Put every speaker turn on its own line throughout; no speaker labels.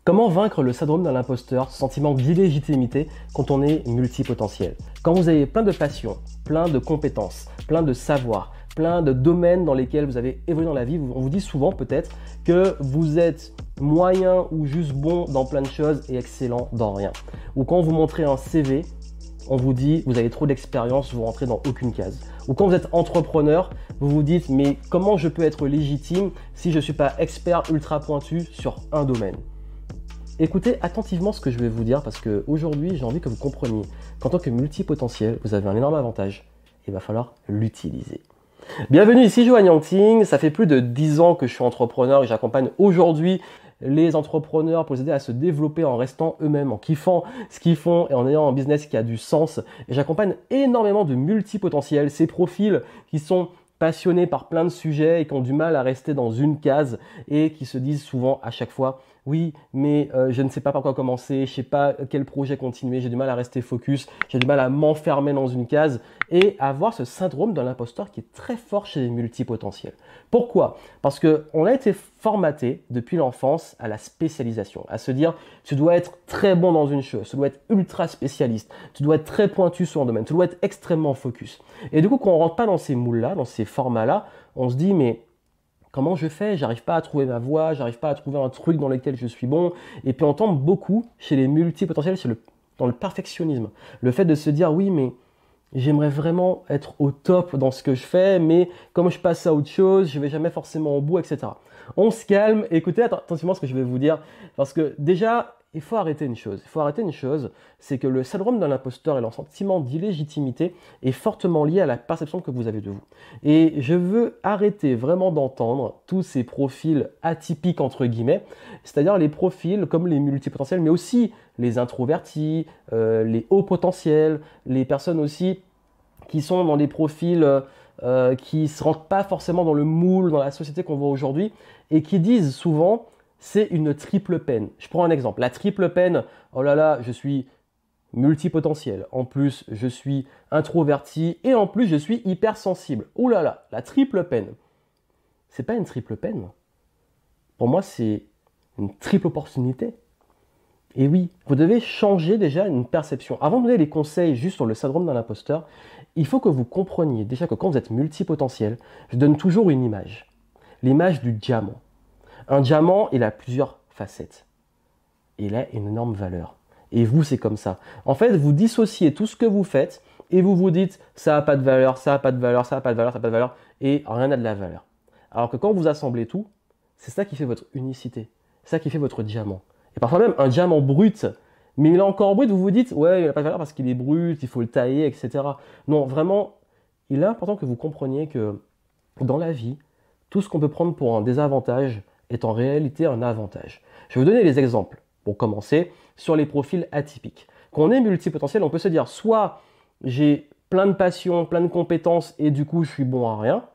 Comment vaincre le syndrome de l'imposteur, ce sentiment d'illégitimité quand on est multipotentiel? Quand vous avez plein de passions, plein de compétences, plein de savoirs, plein de domaines dans lesquels vous avez évolué dans la vie, on vous dit souvent peut-être que vous êtes moyen ou juste bon dans plein de choses et excellent dans rien. Ou quand vous montrez un CV, on vous dit vous avez trop d'expérience, vous rentrez dans aucune case. Ou quand vous êtes entrepreneur, vous vous dites mais comment je peux être légitime si je ne suis pas expert ultra pointu sur un domaine? Écoutez attentivement ce que je vais vous dire parce qu'aujourd'hui, j'ai envie que vous compreniez qu'en tant que multipotentiel, vous avez un énorme avantage et il va falloir l'utiliser. Bienvenue ici, Johan Yangting. Ça fait plus de 10 ans que je suis entrepreneur et j'accompagne aujourd'hui les entrepreneurs pour les aider à se développer en restant eux-mêmes, en kiffant ce qu'ils font et en ayant un business qui a du sens. Et j'accompagne énormément de multipotentiels, ces profils qui sont passionnés par plein de sujets et qui ont du mal à rester dans une case et qui se disent souvent à chaque fois oui, mais je ne sais pas par quoi commencer, je ne sais pas quel projet continuer, j'ai du mal à rester focus, j'ai du mal à m'enfermer dans une case et avoir ce syndrome de l'imposteur qui est très fort chez les multipotentiels. Pourquoi? Parce qu'on a été formaté depuis l'enfance à la spécialisation, à se dire tu dois être très bon dans une chose, tu dois être ultra spécialiste, tu dois être très pointu sur un domaine, tu dois être extrêmement focus. Et du coup, quand on ne rentre pas dans ces moules-là, dans ces formats-là, on se dit mais comment je fais? J'arrive pas à trouver ma voie, j'arrive pas à trouver un truc dans lequel je suis bon. Et puis on tombe beaucoup chez les multipotentiels, dans le perfectionnisme. Le fait de se dire oui, mais j'aimerais vraiment être au top dans ce que je fais, mais comme je passe à autre chose, je vais jamais forcément au bout, etc. On se calme, écoutez attentivement ce que je vais vous dire, parce que déjà, il faut arrêter une chose. Il faut arrêter une chose, c'est que le syndrome de l'imposteur et le sentiment d'illégitimité est fortement lié à la perception que vous avez de vous. Et je veux arrêter vraiment d'entendre tous ces profils atypiques, entre guillemets, c'est-à-dire les profils comme les multipotentiels, mais aussi les introvertis, les hauts potentiels, les personnes aussi qui sont dans des profils qui ne se rentrent pas forcément dans le moule, dans la société qu'on voit aujourd'hui, et qui disent souvent c'est une triple peine. Je prends un exemple. La triple peine, oh là là, je suis multipotentiel. En plus, je suis introverti et en plus, je suis hypersensible. Oh là là, la triple peine. C'est pas une triple peine. Pour moi, c'est une triple opportunité. Et oui, vous devez changer déjà une perception. Avant de donner les conseils juste sur le syndrome de l'imposteur, il faut que vous compreniez déjà que quand vous êtes multipotentiel, je donne toujours une image. L'image du diamant. Un diamant, il a plusieurs facettes. Il a une énorme valeur. Et vous, c'est comme ça. En fait, vous dissociez tout ce que vous faites et vous vous dites ça n'a pas de valeur, ça n'a pas de valeur, ça n'a pas de valeur, ça n'a pas de valeur et rien n'a de la valeur. Alors que quand vous assemblez tout, c'est ça qui fait votre unicité. C'est ça qui fait votre diamant. Et parfois même un diamant brut, mais il est encore brut, vous vous dites ouais, il n'a pas de valeur parce qu'il est brut, il faut le tailler, etc. Non, vraiment, il est important que vous compreniez que dans la vie, tout ce qu'on peut prendre pour un désavantage est en réalité un avantage. Je vais vous donner les exemples, pour commencer, sur les profils atypiques. Quand on est multipotentiel, on peut se dire soit j'ai plein de passions, plein de compétences et du coup je suis bon à rien,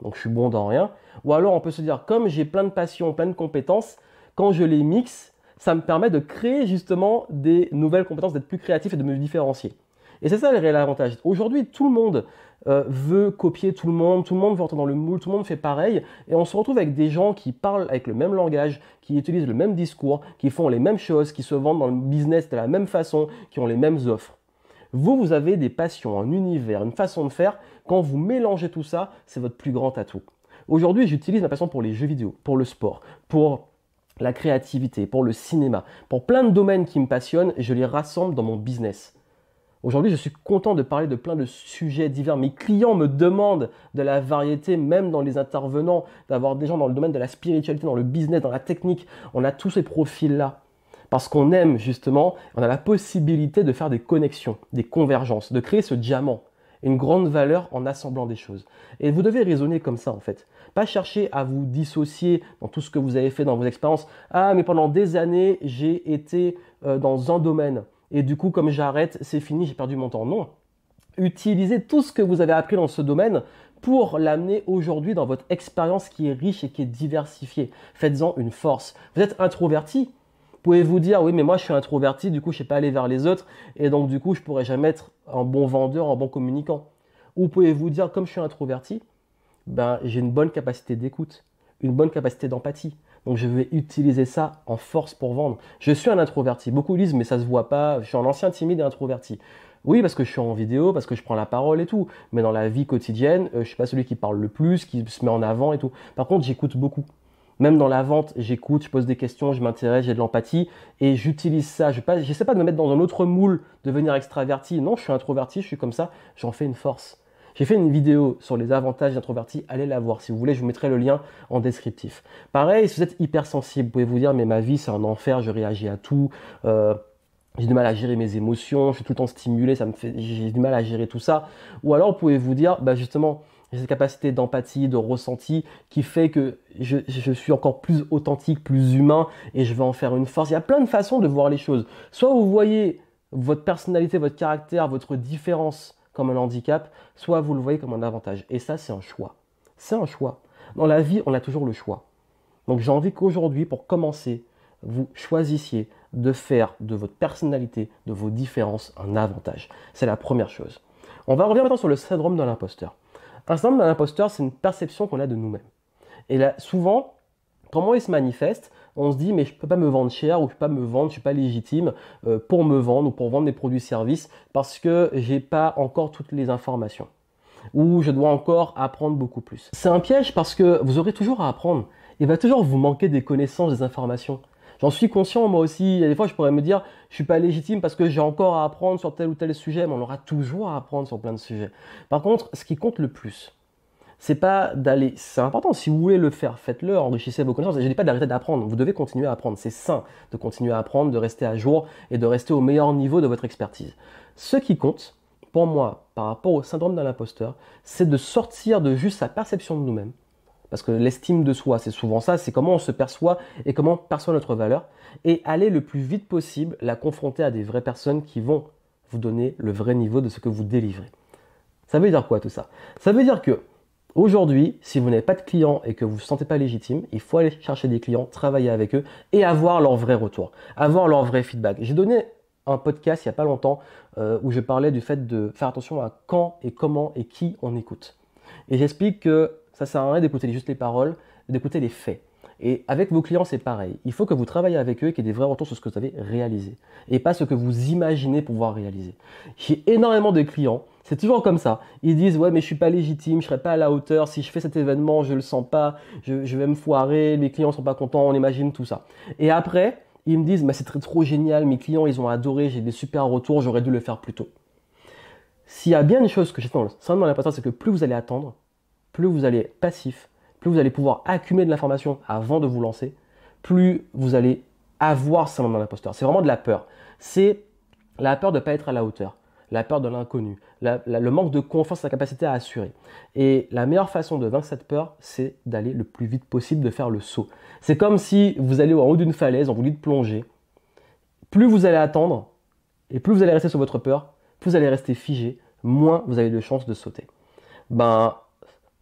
donc je suis bon dans rien, ou alors on peut se dire comme j'ai plein de passions, plein de compétences, quand je les mixe, ça me permet de créer justement des nouvelles compétences, d'être plus créatif et de me différencier. Et c'est ça le réel avantage. Aujourd'hui, tout le monde veut copier tout le monde veut entrer dans le moule, tout le monde fait pareil, et on se retrouve avec des gens qui parlent avec le même langage, qui utilisent le même discours, qui font les mêmes choses, qui se vendent dans le business de la même façon, qui ont les mêmes offres. Vous avez des passions, un univers, une façon de faire. Quand vous mélangez tout ça, c'est votre plus grand atout. Aujourd'hui, j'utilise ma passion pour les jeux vidéo, pour le sport, pour la créativité, pour le cinéma, pour plein de domaines qui me passionnent, et je les rassemble dans mon business. Aujourd'hui, je suis content de parler de plein de sujets divers. Mes clients me demandent de la variété, même dans les intervenants, d'avoir des gens dans le domaine de la spiritualité, dans le business, dans la technique. On a tous ces profils-là. Parce qu'on aime justement, on a la possibilité de faire des connexions, des convergences, de créer ce diamant, une grande valeur en assemblant des choses. Et vous devez raisonner comme ça en fait. Pas chercher à vous dissocier dans tout ce que vous avez fait dans vos expériences. Ah, mais pendant des années, j'ai été dans un domaine. Et du coup, comme j'arrête, c'est fini, j'ai perdu mon temps. Non. Utilisez tout ce que vous avez appris dans ce domaine pour l'amener aujourd'hui dans votre expérience qui est riche et qui est diversifiée. Faites-en une force. Vous êtes introverti. Pouvez vous dire, oui, mais moi je suis introverti, du coup je ne sais pas aller vers les autres, et donc du coup je ne pourrai jamais être un bon vendeur, un bon communicant. Ou pouvez vous dire, comme je suis introverti, ben, j'ai une bonne capacité d'écoute, une bonne capacité d'empathie. Donc je vais utiliser ça en force pour vendre. Je suis un introverti. Beaucoup disent, mais ça se voit pas. Je suis un ancien timide et introverti. Oui, parce que je suis en vidéo, parce que je prends la parole et tout. Mais dans la vie quotidienne, je suis pas celui qui parle le plus, qui se met en avant et tout. Par contre, j'écoute beaucoup. Même dans la vente, j'écoute, je pose des questions, je m'intéresse, j'ai de l'empathie et j'utilise ça. Je n'essaie pas de me mettre dans un autre moule, devenir extraverti. Non, je suis introverti, je suis comme ça, j'en fais une force. J'ai fait une vidéo sur les avantages d'introverti, allez la voir si vous voulez, je vous mettrai le lien en descriptif. Pareil, si vous êtes hypersensible, vous pouvez vous dire mais ma vie c'est un enfer, je réagis à tout, j'ai du mal à gérer mes émotions, je suis tout le temps stimulé, j'ai du mal à gérer tout ça. Ou alors vous pouvez vous dire, bah justement, j'ai cette capacité d'empathie, de ressenti qui fait que je suis encore plus authentique, plus humain et je vais en faire une force. Il y a plein de façons de voir les choses. Soit vous voyez votre personnalité, votre caractère, votre différence comme un handicap, soit vous le voyez comme un avantage. Et ça, c'est un choix. C'est un choix. Dans la vie, on a toujours le choix. Donc j'ai envie qu'aujourd'hui, pour commencer, vous choisissiez de faire de votre personnalité, de vos différences, un avantage. C'est la première chose. On va revenir maintenant sur le syndrome de l'imposteur. Un syndrome de l'imposteur, c'est une perception qu'on a de nous-mêmes. Et là, souvent, comment il se manifeste? On se dit, mais je ne peux pas me vendre cher ou je ne peux pas me vendre, je ne suis pas légitime pour me vendre ou pour vendre des produits-services parce que je n'ai pas encore toutes les informations ou je dois encore apprendre beaucoup plus. C'est un piège parce que vous aurez toujours à apprendre. Il va toujours vous manquer des connaissances, des informations. J'en suis conscient, moi aussi. Il y a des fois, je pourrais me dire, je ne suis pas légitime parce que j'ai encore à apprendre sur tel ou tel sujet, mais on aura toujours à apprendre sur plein de sujets. Par contre, ce qui compte le plus, c'est pas d'aller. C'est important, si vous voulez le faire, faites-le, enrichissez vos connaissances. Je ne dis pas d'arrêter d'apprendre, vous devez continuer à apprendre. C'est sain de continuer à apprendre, de rester à jour et de rester au meilleur niveau de votre expertise. Ce qui compte, pour moi, par rapport au syndrome de l'imposteur, c'est de sortir de juste sa perception de nous-mêmes. Parce que l'estime de soi, c'est souvent ça, c'est comment on se perçoit et comment on perçoit notre valeur. Et aller le plus vite possible la confronter à des vraies personnes qui vont vous donner le vrai niveau de ce que vous délivrez. Ça veut dire quoi tout ça? Ça veut dire que aujourd'hui, si vous n'avez pas de clients et que vous ne vous sentez pas légitime, il faut aller chercher des clients, travailler avec eux et avoir leur vrai retour, avoir leur vrai feedback. J'ai donné un podcast il n'y a pas longtemps où je parlais du fait de faire attention à quand et comment et qui on écoute. Et j'explique que ça ne sert à rien d'écouter juste les paroles, d'écouter les faits. Et avec vos clients, c'est pareil. Il faut que vous travaillez avec eux et qu'il y ait des vrais retours sur ce que vous avez réalisé. Et pas ce que vous imaginez pouvoir réaliser. J'ai énormément de clients, c'est toujours comme ça. Ils disent, ouais, mais je ne suis pas légitime, je ne serai pas à la hauteur. Si je fais cet événement, je ne le sens pas, je vais me foirer, mes clients ne sont pas contents, on imagine tout ça. Et après, ils me disent, mais c'est trop génial, mes clients, ils ont adoré, j'ai des super retours, j'aurais dû le faire plus tôt. S'il y a bien une chose que j'ai dans le syndrome de l'imposteur, c'est que plus vous allez attendre, plus vous allez être passif, plus vous allez pouvoir accumuler de l'information avant de vous lancer, plus vous allez avoir ce syndrome de l'imposteur. C'est vraiment de la peur. C'est la peur de ne pas être à la hauteur, la peur de l'inconnu, le manque de confiance, sa capacité à assurer. Et la meilleure façon de vaincre cette peur, c'est d'aller le plus vite possible, de faire le saut. C'est comme si vous allez en haut d'une falaise, on vous dit de plonger. Plus vous allez attendre, et plus vous allez rester sur votre peur, plus vous allez rester figé, moins vous avez de chances de sauter.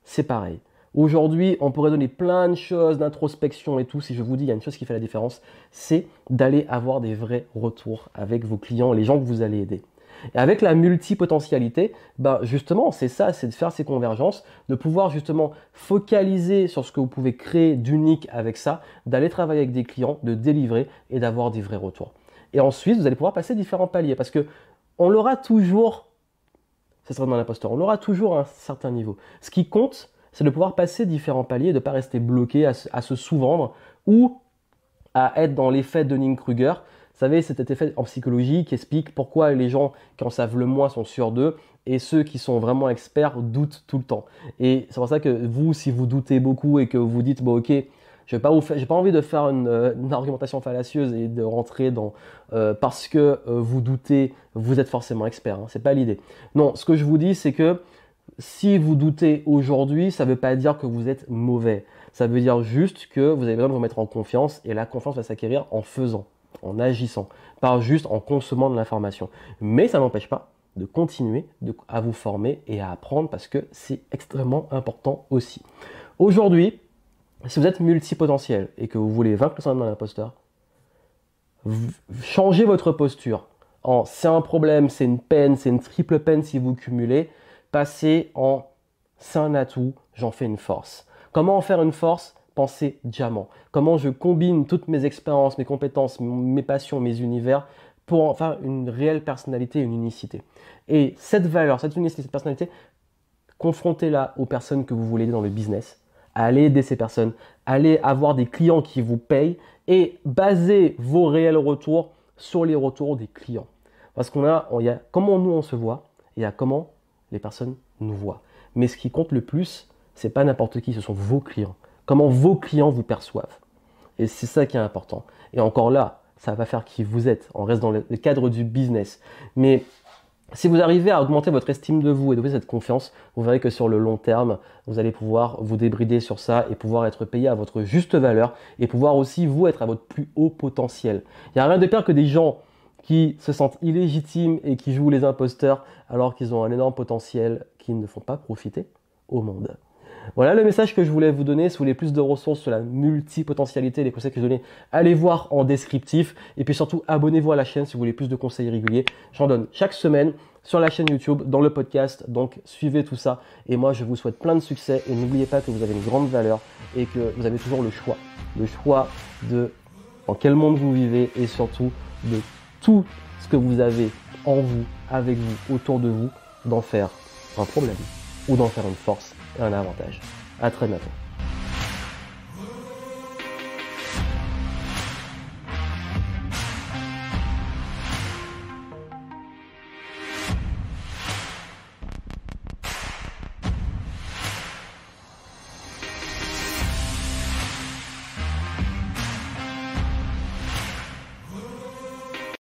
C'est pareil. Aujourd'hui, on pourrait donner plein de choses d'introspection et tout. Si je vous dis, il y a une chose qui fait la différence, c'est d'aller avoir des vrais retours avec vos clients, les gens que vous allez aider. Et avec la multipotentialité, justement, c'est ça, c'est de faire ces convergences, de pouvoir justement focaliser sur ce que vous pouvez créer d'unique avec ça, d'aller travailler avec des clients, de délivrer et d'avoir des vrais retours. Et ensuite, vous allez pouvoir passer différents paliers parce que on l'aura toujours. C'est syndrome de l'imposteur. On aura toujours un certain niveau. Ce qui compte, c'est de pouvoir passer différents paliers et de ne pas rester bloqué à se sous-vendre ou à être dans l'effet Dunning-Kruger. Vous savez, c'est cet effet en psychologie qui explique pourquoi les gens qui en savent le moins sont sûrs d'eux et ceux qui sont vraiment experts doutent tout le temps. Et c'est pour ça que vous, si vous doutez beaucoup et que vous dites, bon ok, j'ai pas envie de faire une argumentation fallacieuse et de rentrer dans parce que vous doutez, vous êtes forcément expert. Hein, c'est pas l'idée. Non, ce que je vous dis, c'est que si vous doutez aujourd'hui, ça ne veut pas dire que vous êtes mauvais. Ça veut dire juste que vous avez besoin de vous mettre en confiance et la confiance va s'acquérir en faisant, en agissant, pas juste en consommant de l'information. Mais ça n'empêche pas de continuer à vous former et à apprendre parce que c'est extrêmement important aussi. Aujourd'hui, si vous êtes multipotentiel et que vous voulez vaincre le syndrome de l'imposteur, changez votre posture en c'est un problème, c'est une peine, c'est une triple peine si vous cumulez, passez en c'est un atout, j'en fais une force. Comment en faire une force? penser diamant? Comment je combine toutes mes expériences, mes compétences, mes passions, mes univers pour en faire une réelle personnalité, une unicité? Et cette valeur, cette unicité, cette personnalité, confrontez-la aux personnes que vous voulez aider dans le business. Allez aider ces personnes, allez avoir des clients qui vous payent et basez vos réels retours sur les retours des clients. Parce il y a comment nous on se voit et il y a comment les personnes nous voient. Mais ce qui compte le plus, c'est pas n'importe qui, ce sont vos clients. Comment vos clients vous perçoivent. Et c'est ça qui est important. Et encore là, ça va faire qui vous êtes. On reste dans le cadre du business. Mais si vous arrivez à augmenter votre estime de vous et de cette confiance, vous verrez que sur le long terme, vous allez pouvoir vous débrider sur ça et pouvoir être payé à votre juste valeur et pouvoir aussi, vous, être à votre plus haut potentiel. Il n'y a rien de pire que des gens qui se sentent illégitimes et qui jouent les imposteurs alors qu'ils ont un énorme potentiel qu'ils ne font pas profiter au monde. Voilà le message que je voulais vous donner. Si vous voulez plus de ressources sur la multipotentialité, les conseils que je donnais, allez voir en descriptif. Et puis surtout, abonnez-vous à la chaîne si vous voulez plus de conseils réguliers. J'en donne chaque semaine sur la chaîne YouTube, dans le podcast. Donc, suivez tout ça. Et moi, je vous souhaite plein de succès. Et n'oubliez pas que vous avez une grande valeur et que vous avez toujours le choix. Le choix de dans quel monde vous vivez et surtout de tout ce que vous avez en vous, avec vous, autour de vous, d'en faire un problème ou d'en faire une force et un avantage. À très bientôt.